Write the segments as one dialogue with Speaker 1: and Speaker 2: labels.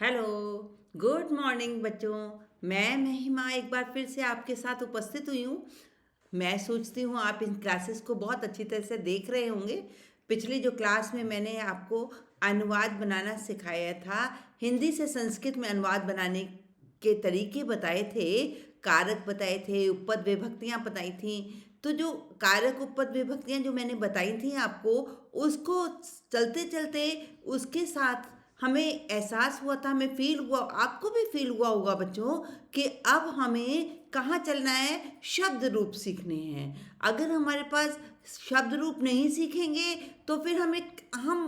Speaker 1: Hello, good morning बच्चों। मैं महिमा एक बार फिर से आपके साथ उपस्थित हुई हूँ। मैं सोचती हूँ आप इन क्लासेस को बहुत अच्छी तरह से देख रहे होंगे। पिछली जो क्लास में मैंने आपको अनुवाद बनाना सिखाया था, हिंदी से संस्कृत में अनुवाद बनाने के तरीके बताए थे, कारक बताए थे, उपपद विभक्तियाँ बताई थी। तो जो कारक उपपद विभक्तियाँ जो मैंने बताई थी आपको, उसको चलते चलते उसके साथ हमें एहसास हुआ था, हमें फ़ील हुआ, आपको भी फ़ील हुआ होगा बच्चों, कि अब हमें कहाँ चलना है, शब्द रूप सीखने हैं। अगर हमारे पास शब्द रूप नहीं सीखेंगे तो फिर हम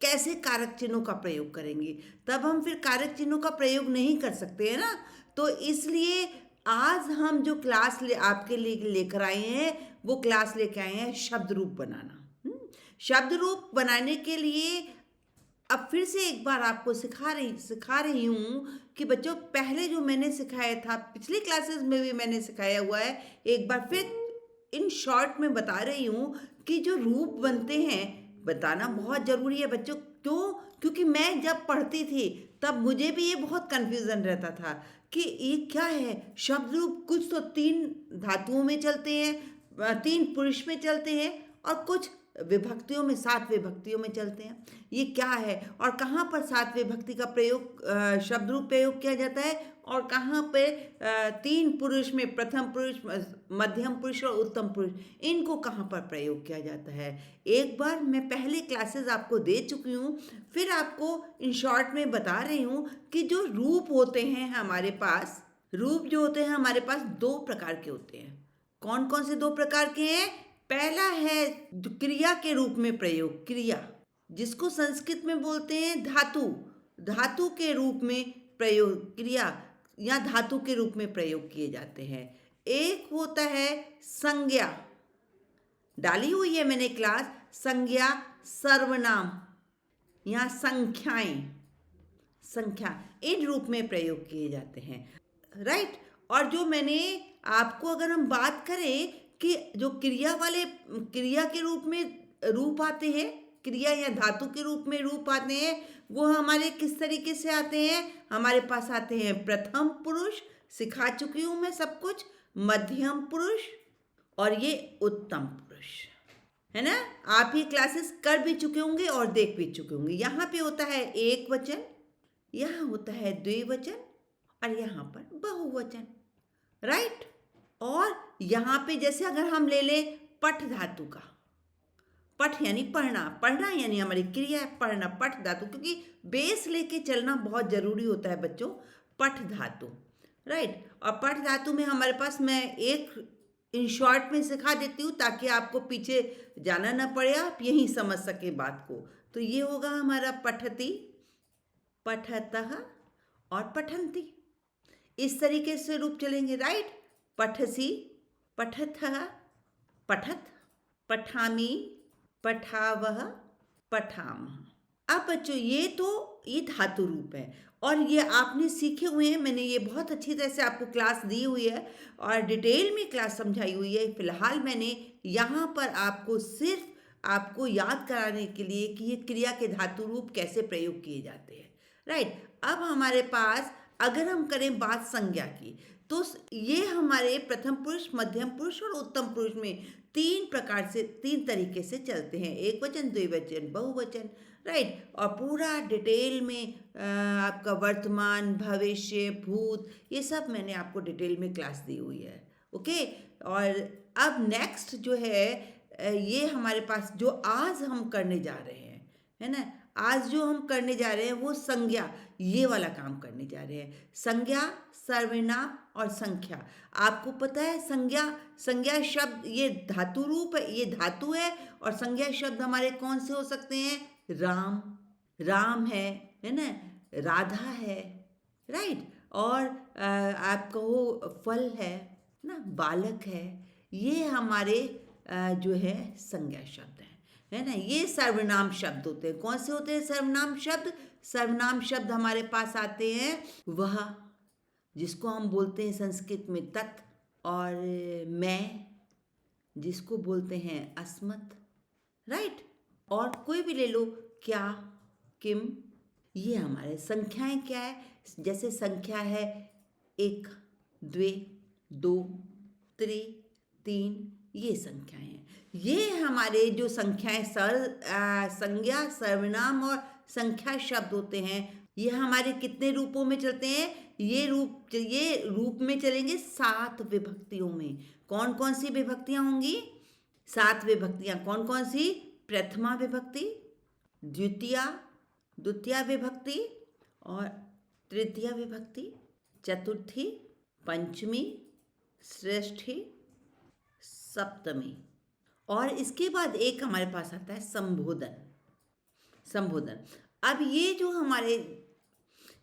Speaker 1: कैसे कारक चिन्हों का प्रयोग करेंगे? तब हम फिर कारक चिन्हों का प्रयोग नहीं कर सकते, है ना? तो इसलिए आज हम जो क्लास आपके लिए लेकर आए हैं, वो क्लास लेके आए हैं शब्द रूप बनाना। शब्द रूप बनाने के लिए अब फिर से एक बार आपको सिखा रही हूँ कि बच्चों, पहले जो मैंने सिखाया था, पिछली क्लासेस में भी मैंने सिखाया हुआ है, एक बार फिर इन शॉर्ट में बता रही हूँ कि जो रूप बनते हैं, बताना बहुत ज़रूरी है बच्चों। क्यों? क्योंकि मैं जब पढ़ती थी तब मुझे भी ये बहुत कन्फ्यूज़न रहता था कि ये क्या है शब्द रूप। कुछ तो 3 धातुओं में चलते हैं, 3 पुरुष में चलते हैं, और कुछ विभक्तियों में, 7 विभक्तियों में चलते हैं। ये क्या है और कहाँ पर 7 विभक्ति का प्रयोग, शब्द रूप प्रयोग किया जाता है, और कहाँ पे 3 पुरुष में, प्रथम पुरुष, मध्यम पुरुष और उत्तम पुरुष, इनको कहाँ पर प्रयोग किया जाता है। एक बार मैं पहले क्लासेस आपको दे चुकी हूँ, फिर आपको इन शॉर्ट में बता रही हूँ कि जो रूप होते हैं हमारे पास, रूप जो होते हैं हमारे पास 2 प्रकार के होते हैं। कौन कौन से 2 प्रकार के हैं? पहला है जो क्रिया के रूप में प्रयोग, क्रिया, जिसको संस्कृत में बोलते हैं धातु। धातु के रूप में प्रयोग, क्रिया या धातु के रूप में प्रयोग किए जाते हैं। एक होता है संज्ञा, डाली हुई है मैंने क्लास, संज्ञा, सर्वनाम या संख्याएं, संख्या, इन रूप में प्रयोग किए जाते हैं, राइट। और जो मैंने आपको, अगर हम बात करें कि जो क्रिया वाले, क्रिया के रूप में रूप आते हैं, क्रिया या धातु के रूप में रूप आते हैं, वो हमारे किस तरीके से आते हैं? हमारे पास आते हैं प्रथम पुरुष, सिखा चुकी हूँ मैं सब कुछ, मध्यम पुरुष, और ये उत्तम पुरुष, है ना? आप ये क्लासेस कर भी चुके होंगे और देख भी चुके होंगे। यहाँ पे होता है एक वचन, यहाँ होता है द्विवचन, और यहाँ पर बहुवचन, राइट। और यहाँ पे जैसे अगर हम ले लें पठ धातु का, पठ यानी पढ़ना, पढ़ना यानी हमारी क्रिया है पढ़ना, पठ धातु, क्योंकि बेस लेके चलना बहुत जरूरी होता है बच्चों, पठ धातु, राइट। और पठ धातु में हमारे पास, मैं एक इन शॉर्ट में सिखा देती हूँ ताकि आपको पीछे जाना ना पड़े, आप यहीं समझ सके बात को। तो ये होगा हमारा पठति, पठतः और पठन्ति, इस तरीके से रूप चलेंगे, राइट। पठसी, पठतः, पठत, पठामि, पठावह, पठामः। अब बच्चों, ये धातु रूप है और ये आपने सीखे हुए हैं, मैंने ये बहुत अच्छी तरह से आपको क्लास दी हुई है और डिटेल में क्लास समझाई हुई है। फिलहाल मैंने यहाँ पर आपको सिर्फ आपको याद कराने के लिए कि ये क्रिया के धातु रूप कैसे प्रयोग किए जाते हैं, राइट। अब हमारे पास, अगर हम करें बात संज्ञा की, तो ये हमारे प्रथम पुरुष, मध्यम पुरुष और उत्तम पुरुष में 3 प्रकार से, 3 तरीके से चलते हैं, एक वचन, द्विवचन, बहुवचन, राइट। और पूरा डिटेल में आपका वर्तमान, भविष्य, भूत, ये सब मैंने आपको डिटेल में क्लास दी हुई है, ओके। और अब नेक्स्ट जो है, ये हमारे पास जो आज हम करने जा रहे हैं, है ना, आज जो हम करने जा रहे हैं वो संज्ञा, ये वाला काम करने जा रहे हैं। संज्ञा, सर्वनाम और संख्या। आपको पता है संज्ञा, संज्ञा शब्द ये धातु रूप है, ये धातु है, और संज्ञा शब्द हमारे कौन से हो सकते हैं? राम, राम है ना, राधा है, राइट। और आप कहो फल है ना, बालक है, ये हमारे जो है संज्ञा शब्द है ना। ये सर्वनाम शब्द होते हैं। कौन से होते हैं सर्वनाम शब्द? सर्वनाम शब्द हमारे पास आते हैं वह, जिसको हम बोलते हैं संस्कृत में तत्, और मैं, जिसको बोलते हैं अस्मत्, राइट। और कोई भी ले लो, क्या, किम, ये हमारे संख्याएं क्या है, जैसे संख्या है 1, 2, 2, 3, 3, ये संख्याएं हैं। ये हमारे जो संख्याएं संज्ञा, सर्वनाम और संख्या शब्द होते हैं, ये हमारे कितने रूपों में चलते हैं? ये रूप में चलेंगे 7 विभक्तियों में। कौन कौन सी विभक्तियां होंगी? 7 विभक्तियां कौन कौन सी? प्रथमा विभक्ति, द्वितीया, द्वितीया विभक्ति और तृतीया विभक्ति, चतुर्थी, पंचमी, षष्ठी, सप्तमी। और इसके बाद एक हमारे पास आता है संबोधन। संबोधन, अब ये जो हमारे,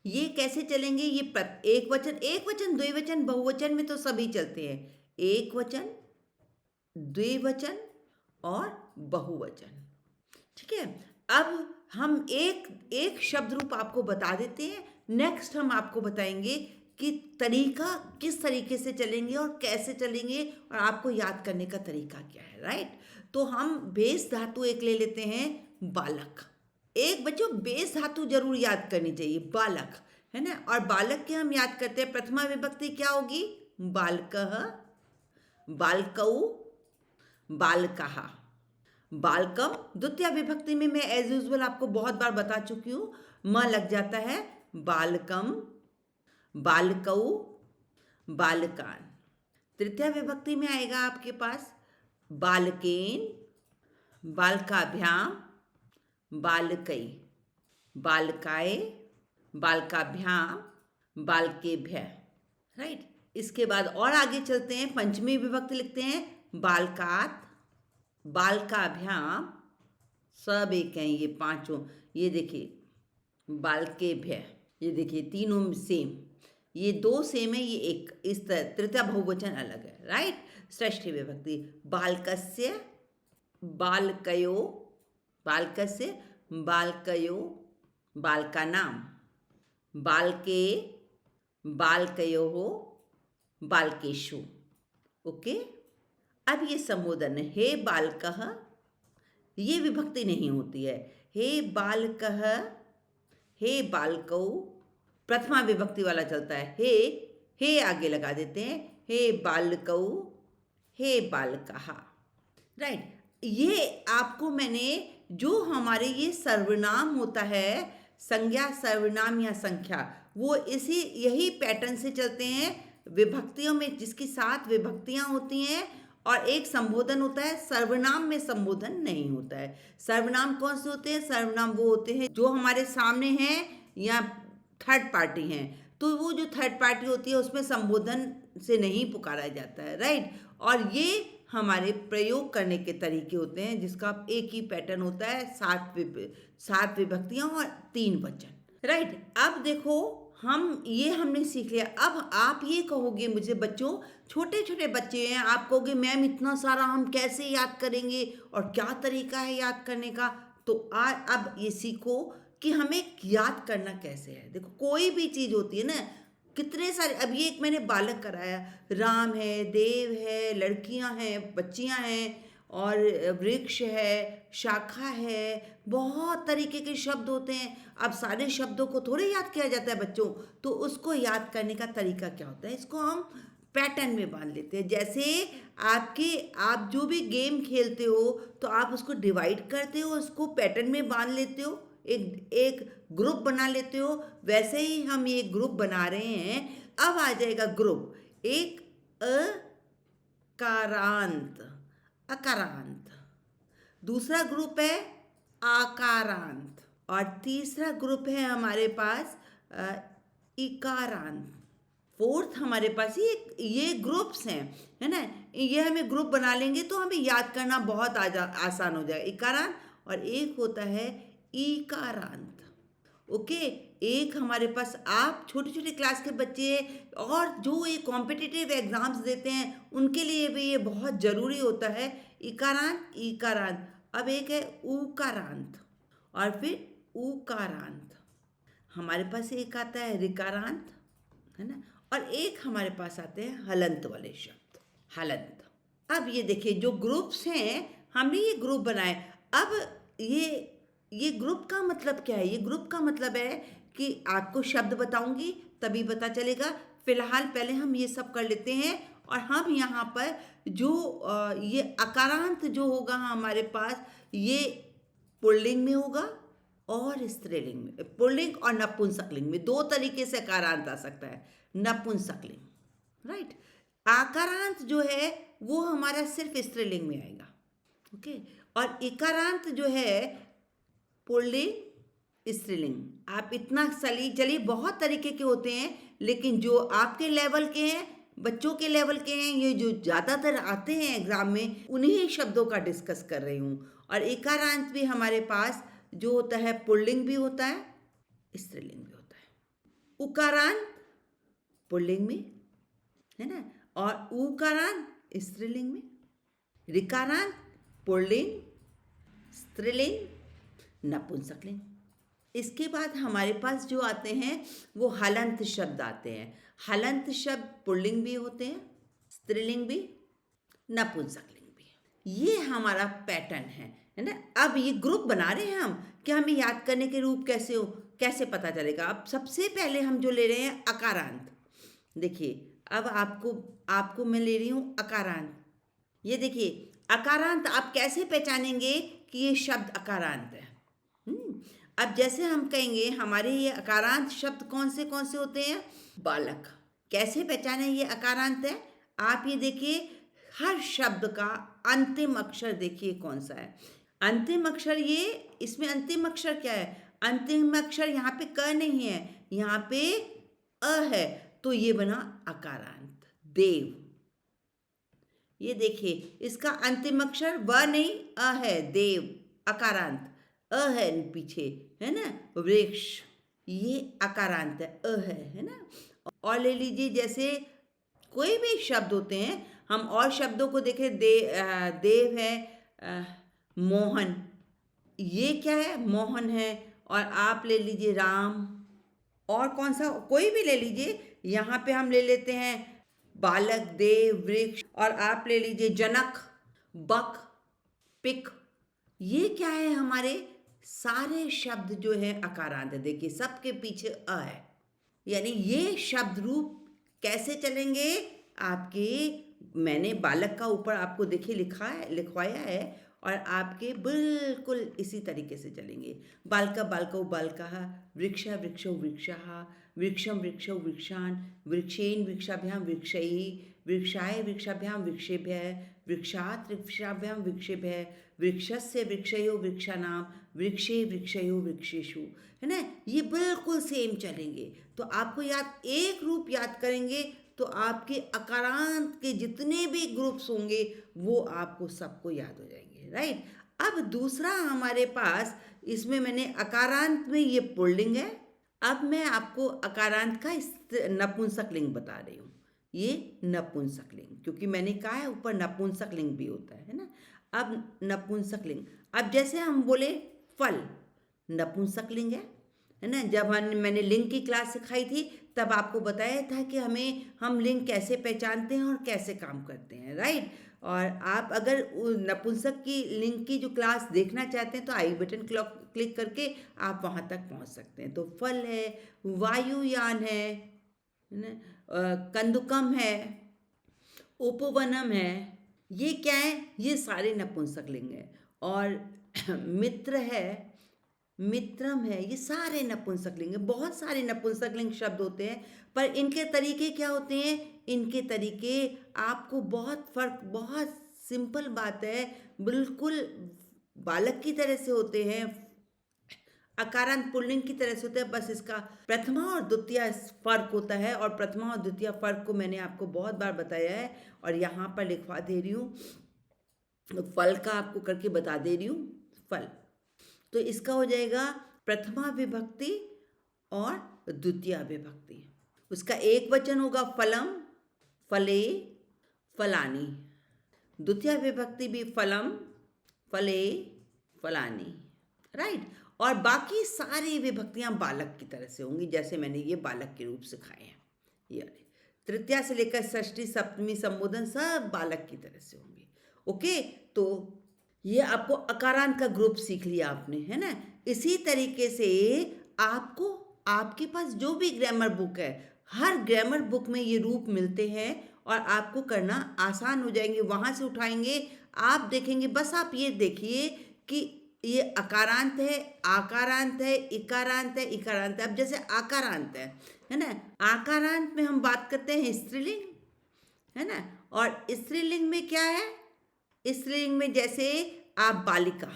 Speaker 1: ये कैसे चलेंगे? ये एक वचन, द्विवचन, बहुवचन में तो सभी चलते हैं। एक वचन, द्विवचन और बहुवचन। ठीक है, अब हम एक शब्द रूप आपको बता देते हैं। नेक्स्ट हम आपको बताएंगे कि तरीका किस तरीके से चलेंगे और कैसे चलेंगे और आपको याद करने का तरीका क्या है, राइट? तो हम बेस धातु एक ले लेते हैं, बालक। एक बच्चों बेस धातु जरूर याद करनी चाहिए, बालक, है ना। और बालक के हम याद करते हैं, प्रथमा विभक्ति क्या होगी? बालकः, बालकौ, बालकः। बालकम द्वितीय विभक्ति में मैं एज यूजुअल आपको बहुत बार बता चुकी हूँ, म लग जाता है। बालकम, बालकौ, बालकान। तृतीय विभक्ति में आएगा आपके पास बालकेन, बालकाभ्याम, बालकै, बालकाय, बालकाभ्याम, बालकेभ्यः, राइट। इसके बाद और आगे चलते हैं, पंचमी विभक्ति लिखते हैं बालकात, बालकाभ्याम, सब एक हैं ये पांचों। ये देखिए बालकेभ्यः, ये देखिए तीनों सेम, ये 2 सेम है, ये एक, इस तरह तृतीय बहुवचन अलग है, राइट। षष्ठी विभक्ति बालकस्य, बालकयो, बालकस्य, बालकयो, बालकानां, बालके, बालकयोः, बालकेषु। ओके, अब ये संबोधन है, हे बालकः, ये विभक्ति नहीं होती है। हे बालकः, हे बालकौ, प्रथमा विभक्ति वाला चलता है। हे आगे लगा देते हैं, हे बालकौ, हे बालकः, राइट। ये आपको मैंने जो हमारे ये सर्वनाम होता है, संज्ञा, सर्वनाम या संख्या, वो यही पैटर्न से चलते हैं विभक्तियों में, जिसकी 7 विभक्तियां होती हैं और एक संबोधन होता है। सर्वनाम में संबोधन नहीं होता है। सर्वनाम कौन से होते हैं? सर्वनाम वो होते हैं जो हमारे सामने हैं या थर्ड पार्टी हैं, तो वो जो थर्ड पार्टी होती है उसमें संबोधन से नहीं पुकारा जाता है, राइट। और ये हमारे प्रयोग करने के तरीके होते हैं, जिसका एक ही पैटर्न होता है, 7 विभक्तियां और 3 वचन, राइट। अब देखो, हमने सीख लिया। अब आप ये कहोगे मुझे, बच्चों, छोटे छोटे बच्चे हैं, आप कहोगे मैम इतना सारा हम कैसे याद करेंगे और क्या तरीका है याद करने का? तो अब ये सीखो कि हमें याद करना कैसे है। देखो, कोई भी चीज़ होती है ना, कितने सारे, अब ये एक मैंने बालक कराया, राम है, देव है, लड़कियां हैं, बच्चियां हैं, और वृक्ष है, शाखा है, बहुत तरीके के शब्द होते हैं। अब सारे शब्दों को थोड़े याद किया जाता है बच्चों, तो उसको याद करने का तरीका क्या होता है? इसको हम पैटर्न में बांध लेते हैं। जैसे आप जो भी गेम खेलते हो तो आप उसको डिवाइड करते हो, उसको पैटर्न में बांध लेते हो, एक ग्रुप बना लेते हो। वैसे ही हम ये ग्रुप बना रहे हैं। अब आ जाएगा ग्रुप, एक अकारांत, अकारांत, दूसरा ग्रुप है आकारांत, और तीसरा ग्रुप है हमारे पास इकारांत। फोर्थ हमारे पास ये ग्रुप्स हैं, है ना। ये हमें ग्रुप बना लेंगे तो हमें याद करना बहुत आसान हो जाएगा। इकारांत, और एक होता है ईकारांत। ओके, एक हमारे पास, आप छोटे छोटे क्लास के बच्चे और जो ये कॉम्पिटिटिव एग्जाम्स देते हैं उनके लिए भी ये बहुत ज़रूरी होता है, इकारांत, ईकारांत। अब एक है उकारांत और फिर उकारांत। हमारे पास एक आता है ऋकारांत, है ना, और एक हमारे पास आते हैं हलंत वाले शब्द, हलंत। अब ये देखिए, जो ग्रुप्स हैं, हमने ये ग्रुप बनाए। अब ये ये ग्रुप का मतलब क्या है? ये ग्रुप का मतलब है कि आपको शब्द बताऊंगी तभी पता चलेगा। फिलहाल पहले हम ये सब कर लेते हैं और हम यहाँ पर जो ये अकारांत जो होगा हमारे पास, ये पुल्लिंग में होगा और स्त्रीलिंग में। पुल्लिंग और नपुंसकलिंग में दो तरीके से अकारांत आ सकता है। नपुंसकलिंग, राइट। आकारांत जो है वो हमारा सिर्फ स्त्रीलिंग में आएगा, ओके। और इकारांत जो है पुल्लिंग स्त्रीलिंग। आप इतना चलिए, बहुत तरीके के होते हैं, लेकिन जो आपके लेवल के हैं, बच्चों के लेवल के हैं, ये जो ज़्यादातर आते हैं एग्जाम में, उन्हीं शब्दों का डिस्कस कर रही हूँ। और इकारांत भी हमारे पास जो होता है पुल्लिंग भी होता है, स्त्रीलिंग भी होता है। उकारांत पुल्लिंग में है ना, और ऊकारांत स्त्रीलिंग में। ऋकारांत पुल्लिंग, स्त्रीलिंग, नपुंसकलिंग। इसके बाद हमारे पास जो आते हैं वो हलंत शब्द आते हैं। हलंत शब्द पुल्लिंग भी होते हैं, स्त्रीलिंग भी, नपुंसकलिंग भी। ये हमारा पैटर्न है ना। अब ये ग्रुप बना रहे हैं हम कि हमें याद करने के रूप कैसे पता चलेगा। अब सबसे पहले हम जो ले रहे हैं अकारांत। देखिए, अब आपको मैं ले रही हूँ अकारांत। ये देखिए, अकारांत आप कैसे पहचानेंगे कि ये शब्द अकारांत है? अब जैसे हम कहेंगे हमारे ये अकारांत शब्द कौन से होते हैं? बालक। कैसे पहचाने ये अकारांत है? आप ये देखिए, हर शब्द का अंतिम अक्षर देखिए कौन सा है। अंतिम अक्षर इसमें अंतिम अक्षर क्या है? अंतिम अक्षर यहाँ पे क नहीं है, यहाँ पे अ है, तो ये बना अकारांत। देव। ये देखिए, इसका अंतिम अक्षर व नहीं, अ है। देव अकारांत, अ है पीछे, है ना। वृक्ष, ये अकारांत है, अ है ना। और ले लीजिए, जैसे कोई भी शब्द होते हैं, हम और शब्दों को देखें। देव है, मोहन, ये क्या है? मोहन है। और आप ले लीजिए राम, और कौन सा कोई भी ले लीजिए। यहाँ पे हम ले लेते हैं बालक, देव, वृक्ष, और आप ले लीजिए जनक, बक, पिक। ये क्या है? हमारे सारे शब्द जो है अकारांत है। देखिए, सबके पीछे अ है, यानी ये शब्द रूप कैसे चलेंगे आपके? मैंने बालक का ऊपर आपको देखिए लिखवाया है, और आपके बिल्कुल इसी तरीके से चलेंगे। बालका बालकौ बालकः, वृक्ष वृक्षौ वृक्षः, वृक्षं वृक्षौ वृक्षान्, वृक्षेण वृक्षाभ्यां वृक्षैः, वृक्षाय वृक्षाभ्यां वृक्षेभ्यः, वृक्षात् वृक्षाभ्यां वृक्षेभ्यः, वृक्षस्य वृक्षयो वृक्षाणां, वृक्षे वृक्षयो वृक्षेषु, है ना। ये बिल्कुल सेम चलेंगे। तो आपको एक रूप याद करेंगे तो आपके अकारांत के जितने भी ग्रुप्स होंगे वो आपको सबको याद हो जाएंगे, राइट। अब दूसरा हमारे पास, इसमें मैंने अकारांत में ये पुल्लिंग है। अब मैं आपको अकारांत का नपुंसकलिंग बता रही हूँ। ये नपुंसकलिंग, क्योंकि मैंने कहा है ऊपर नपुंसकलिंग भी होता है ना। अब नपुंसकलिंग, अब जैसे हम बोले फल, नपुंसकलिंग है ना। जब मैंने लिंग की क्लास सिखाई थी तब आपको बताया था कि हम लिंग कैसे पहचानते हैं और कैसे काम करते हैं, राइट। और आप अगर नपुंसक की लिंग की जो क्लास देखना चाहते हैं तो आई बटन क्लिक करके आप वहाँ तक पहुँच सकते हैं। तो फल है, वायुयान है ना, कंदुकम है, उपवनम है। ये क्या है? ये सारे नपुंसकलिंग है। और मित्र है, मित्रम है, ये सारे नपुंसकलिंग है। बहुत सारे नपुंसकलिंग शब्द होते हैं, पर इनके तरीके क्या होते हैं? इनके तरीके आपको बहुत सिंपल बात है, बिल्कुल बालक की तरह से होते हैं, अकारांत पुल्लिंग की तरह से होते हैं। बस इसका प्रथमा और द्वितीय फर्क होता है, और प्रथमा और द्वितीय फर्क को मैंने आपको बहुत बार बताया है, और यहाँ पर लिखवा दे रही हूँ। फल का आपको करके बता दे रही हूँ। फल, तो इसका हो जाएगा प्रथमा विभक्ति और द्वितीय विभक्ति। उसका एक वचन होगा फलम, फले, फलानी। द्वितीय विभक्ति भी फलम, फले, फलानी, राइट। और बाकी सारी विभक्तियां बालक की तरह से होंगी, जैसे मैंने ये बालक के रूप सिखाए हैं। ये तृतीया से लेकर षष्ठी, सप्तमी, संबोधन सब बालक की तरह से होंगे, ओके। तो ये आपको अकारांत का ग्रुप सीख लिया आपने, है ना? इसी तरीके से आपको आपके पास जो भी ग्रामर बुक है, हर ग्रामर बुक में ये रूप मिलते हैं और आपको करना आसान हो जाएंगे। वहाँ से उठाएंगे, आप देखेंगे, बस आप ये देखिए कि ये अकारांत है, आकारांत है, इकारांत है, इकारांत है। अब जैसे आकारांत है ना? आकारांत में हम बात करते हैं स्त्रीलिंग, है ना? और स्त्रीलिंग में क्या है? स्त्रीलिंग में जैसे आप बालिका,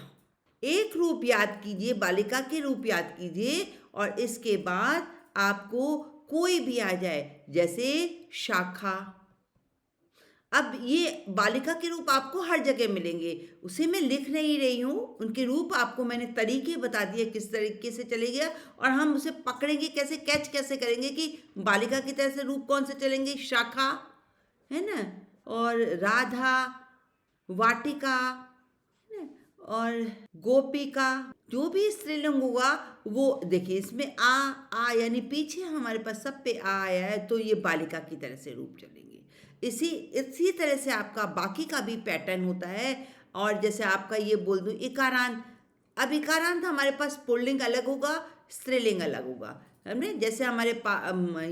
Speaker 1: एक रूप याद कीजिए, बालिका के रूप याद कीजिए और इसके बाद आपको कोई भी आ जाए, जैसे शाखा। अब ये बालिका के रूप आपको हर जगह मिलेंगे, उसे मैं लिख नहीं रही हूँ, उनके रूप आपको मैंने तरीके बता दिए किस तरीके से चलेगा और हम उसे पकड़ेंगे कैसे, कैच कैसे करेंगे कि बालिका की तरह से रूप कौन से चलेंगे, शाखा, है ना? और राधा, वाटिका, है ना? और गोपिका, जो भी स्त्रीलिंग होगा वो देखिए, इसमें आ यानी पीछे हमारे पास सब पे आ आया है, तो ये बालिका की तरह से रूप चलेंगे। इसी इसी तरह से आपका बाकी का भी पैटर्न होता है। और जैसे आपका ये बोल दूं इकारांत, अब इकारांत हमारे पास पुल्लिंग अलग होगा, स्त्रीलिंग अलग होगा, हमने जैसे हमारे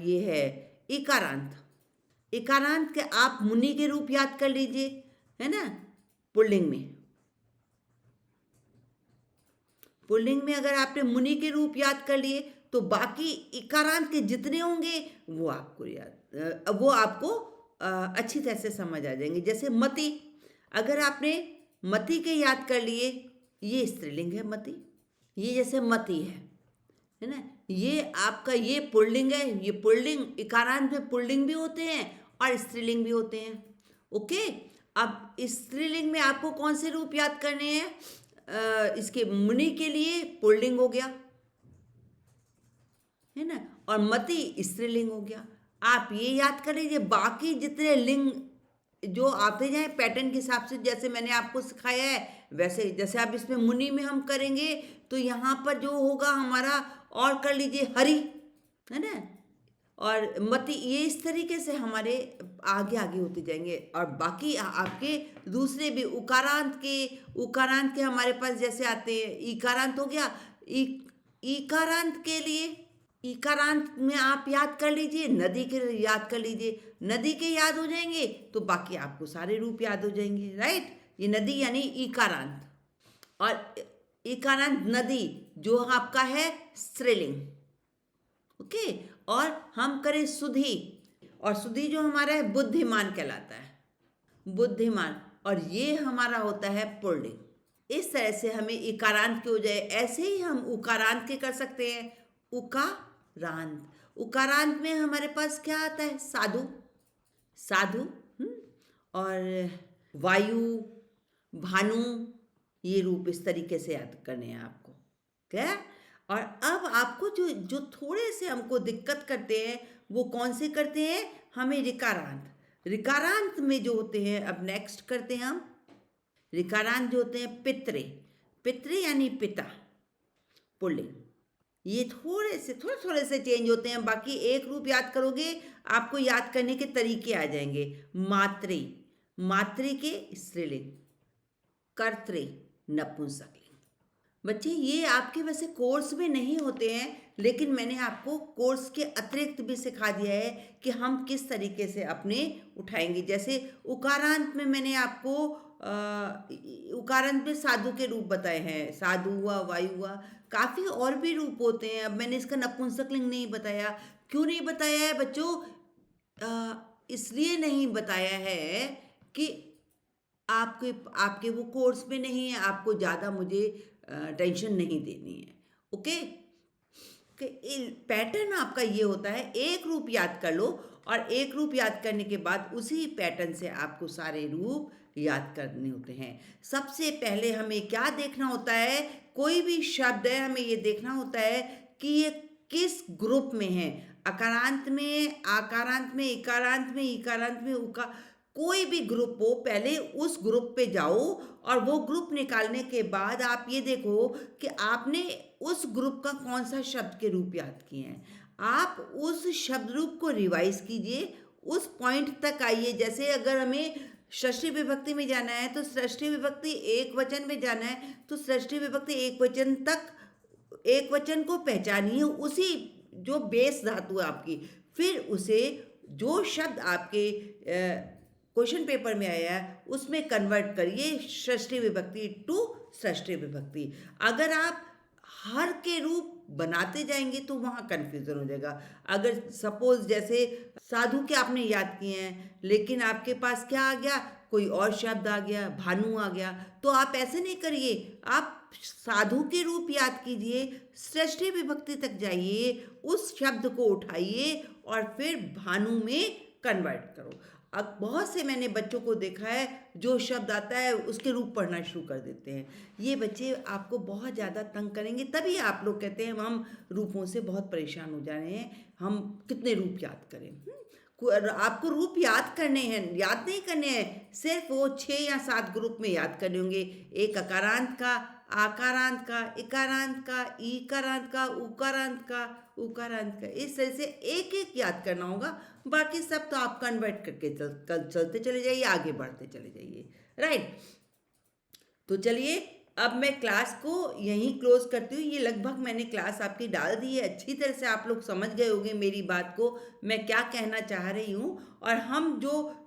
Speaker 1: ये है इकारांत। इकारांत के आप मुनि के रूप याद कर लीजिए, है ना? पुल्लिंग में, पुल्लिंग में अगर आपने मुनि के रूप याद कर लिए तो बाकी इकारांत के जितने होंगे वो आपको वो आपको अच्छी तरह से समझ आ जाएंगे। जैसे मति, अगर आपने मति के याद कर लिए, ये स्त्रीलिंग है मति, ये जैसे मति है ना? ये आपका ये पुल्लिंग है, ये पुल्लिंग, इकारांत में पुल्लिंग भी होते हैं और स्त्रीलिंग भी होते हैं। ओके, अब स्त्रीलिंग में आपको कौन से रूप याद करने हैं? इसके मुनि के लिए पुल्लिंग हो गया, है ना? और मति स्त्रीलिंग हो गया। आप ये याद कर लीजिए, बाकी जितने लिंग जो आते जाए पैटर्न के हिसाब से, जैसे मैंने आपको सिखाया है वैसे, जैसे आप इसमें मुनि में हम करेंगे तो यहाँ पर जो होगा हमारा, और कर लीजिए हरि, है ना? और मति, ये इस तरीके से हमारे आगे आगे होते जाएंगे। और बाकी आपके दूसरे भी उकारांत के हमारे पास जैसे आते हैं, इकारांत हो गया, इकारांत के लिए, इकारांत में आप याद कर लीजिए, नदी के याद कर लीजिए, नदी के याद हो जाएंगे तो बाकी आपको सारे रूप याद हो जाएंगे, राइट? ये नदी यानी इकारांत, और इकारांत नदी जो आपका है स्त्रीलिंग। ओके, और हम करें सुधी, और सुधी जो हमारा है बुद्धिमान कहलाता है, बुद्धिमान, और ये हमारा होता है पुल्लिंग। इस तरह से हमें इकारांत के हो जाए, ऐसे ही हम उकारांत के कर सकते हैं, उकारांत। उकारांत में हमारे पास क्या आता है? साधु, साधु, और वायु, भानु, ये रूप इस तरीके से याद करने हैं आपको, क्या? और अब आपको जो जो थोड़े से हमको दिक्कत करते हैं वो कौन से करते हैं? हमें रिकारांत, रिकारांत में जो होते हैं, अब नेक्स्ट करते हैं हम रिकारांत जो होते हैं पित्रे, पित्रे यानी पिता, पुल्लिंग। ये थोड़े थोड़े से चेंज होते हैं, बाकी एक रूप याद करोगे आपको याद करने के तरीके आ जाएंगे। मात्रे, मात्रे के स्त्रीलिंग, कर्त्रे नपुंसकलिंग। बच्चे ये आपके वैसे कोर्स में नहीं होते हैं, लेकिन मैंने आपको कोर्स के अतिरिक्त भी सिखा दिया है कि हम किस तरीके से अपने उठाएंगे। जैसे उकारांत में मैंने आपको उकारांत में साधु के रूप बताए हैं, साधु हुआ, वायु हुआ, काफ़ी और भी रूप होते हैं। अब मैंने इसका नपुंसकलिंग नहीं बताया, क्यों नहीं बताया है बच्चों? इसलिए नहीं बताया है कि आपके आपके वो कोर्स में नहीं है, आपको ज़्यादा मुझे टेंशन नहीं देनी है। ओके, पैटर्न आपका ये होता है, एक रूप याद कर लो और एक रूप याद करने के बाद उसी पैटर्न से आपको सारे रूप याद करने होते हैं। सबसे पहले हमें क्या देखना होता है? कोई भी शब्द है, हमें ये देखना होता है कि ये किस ग्रुप में है, अकारांत में, आकारांत में, इकारांत में, इकारांत में, उका, कोई भी ग्रुप हो, पहले उस ग्रुप पे जाओ और वो ग्रुप निकालने के बाद आप ये देखो कि आपने उस ग्रुप का कौन सा शब्द के रूप याद किए हैं। आप उस शब्द रूप को रिवाइज कीजिए, उस पॉइंट तक आइए। जैसे अगर हमें षष्ठी विभक्ति में जाना है तो षष्ठी विभक्ति एक वचन में जाना है तो षष्ठी विभक्ति एक वचन तक एक वचन को पहचानिए, उसी जो बेस धातु है आपकी, फिर उसे जो शब्द आपके क्वेश्चन पेपर में आया है उसमें कन्वर्ट करिए षष्ठी विभक्ति टू षष्ठी विभक्ति। अगर आप हर के रूप बनाते जाएंगे तो वहाँ कन्फ्यूज़न हो जाएगा। अगर सपोज जैसे साधु के आपने याद किए हैं लेकिन आपके पास क्या आ गया, कोई और शब्द आ गया, भानु आ गया, तो आप ऐसे नहीं करिए, आप साधु के रूप याद कीजिए, षष्ठी विभक्ति तक जाइए, उस शब्द को उठाइए और फिर भानु में कन्वर्ट करो। अब बहुत से मैंने बच्चों को देखा है जो शब्द आता है उसके रूप पढ़ना शुरू कर देते हैं। ये बच्चे आपको बहुत ज़्यादा तंग करेंगे, तभी आप लोग कहते हैं हम रूपों से बहुत परेशान हो जा रहे हैं, हम कितने रूप याद करें। आपको रूप याद करने हैं, याद नहीं करने हैं, सिर्फ वो 6 या 7 ग्रुप में याद करने होंगे। एक अकारांत का, आकारांत का, इकारांत का, ईकारांत का, उकारांत का, इस तरह से एक एक याद करना होगा। बाकी सब तो आप कन्वर्ट करके चलते चले जाइए, आगे बढ़ते चले जाइए, राइट। तो चलिए अब मैं क्लास को यहीं क्लोज करती हूँ। ये लगभग मैंने क्लास आपकी डाल दी है, अच्छी तरह से आप लोग समझ गए होंगे मेरी बात को, मैं क्या कहना चाह रही हूँ। और हम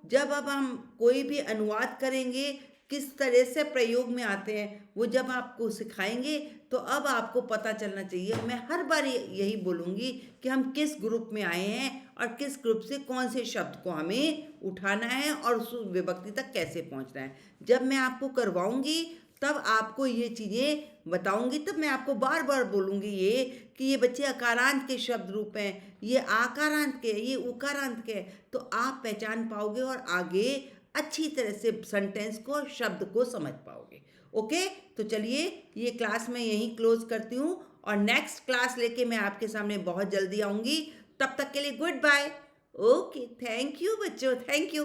Speaker 1: जब अब हम कोई भी अनुवाद करेंगे किस तरह से प्रयोग में आते हैं वो जब आपको सिखाएंगे तो अब आपको पता चलना चाहिए। मैं हर बार यही बोलूँगी कि हम किस ग्रुप में आए हैं और किस ग्रुप से कौन से शब्द को हमें उठाना है और उस विभक्ति तक कैसे पहुँचना है। जब मैं आपको करवाऊँगी तब आपको ये चीज़ें बताऊंगी, तब मैं आपको बार बार बोलूँगी ये कि ये बच्चे अकारांत के शब्द रूप हैं, ये आकारांत के, ये उकारांत के, तो आप पहचान पाओगे और आगे अच्छी तरह से सेंटेंस को, शब्द को समझ पाओगे। ओके, तो चलिए ये क्लास मैं यहीं क्लोज करती हूँ और नेक्स्ट क्लास लेके मैं आपके सामने बहुत जल्दी आऊँगी। तब तक के लिए goodbye. Okay, thank you बच्चों, थैंक यू।